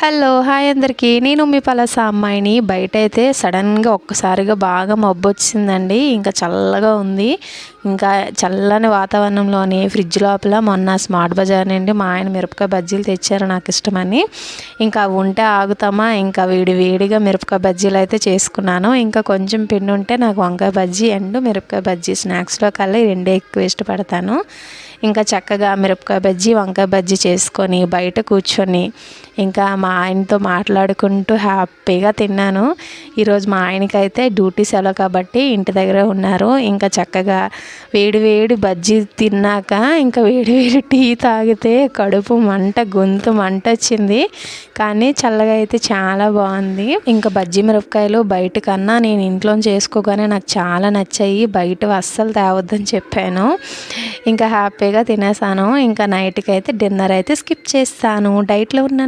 Hello hi అందరికీ, నేను మీ పలాస అమ్మాయిని. బయట అయితే సడన్గా ఒక్కసారిగా బాగా మబ్బు వచ్చిందండి. ఇంకా చల్లగా ఉంది. ఇంకా చల్లని వాతావరణంలోని ఫ్రిడ్జ్ లోపల మొన్న స్మార్ట్ బజార్ నుండి మా ఆయన మిరపకాయ బజ్జీలు తెచ్చారు నాకు ఇష్టమని. ఇంకా అవి ఉంటే ఆగుతామా, ఇంకా వేడిగా మిరపకాయ బజ్జీలు అయితే చేసుకున్నాను. ఇంకా కొంచెం పిండి ఉంటే నాకు వంకాయ బజ్జీ అండ్ మిరపకాయ బజ్జీ స్నాక్స్లో కల్లా ఈ రెండే ఎక్కువ ఇష్టపడతాను. ఇంకా చక్కగా మిరపకాయ బజ్జీ వంకాయ బజ్జీ చేసుకొని బయట కూర్చొని ఇంకా మా ఆయనతో మాట్లాడుకుంటూ హ్యాపీగా తిన్నాను. ఈరోజు మా ఆయనకైతే డ్యూటీ సెలవు కాబట్టి ఇంటి దగ్గరే ఉన్నారు. ఇంకా చక్కగా వేడి బజ్జీ తిన్నాక ఇంకా వేడి టీ తాగితే కడుపు మంట, గొంతు మంట వచ్చింది. కానీ చల్లగా అయితే చాలా బాగుంది. ఇంకా బజ్జీ మిరపకాయలు బయట కన్నా నేను ఇంట్లో చేసుకోగానే నాకు చాలా నచ్చాయి. బయట అస్సలు తేవద్దని చెప్పాను. ఇంకా హ్యాపీగా తినేసాను. ఇంకా నైట్కి అయితే డిన్నర్ అయితే స్కిప్ చేస్తాను. డైట్లో ఉన్నాను.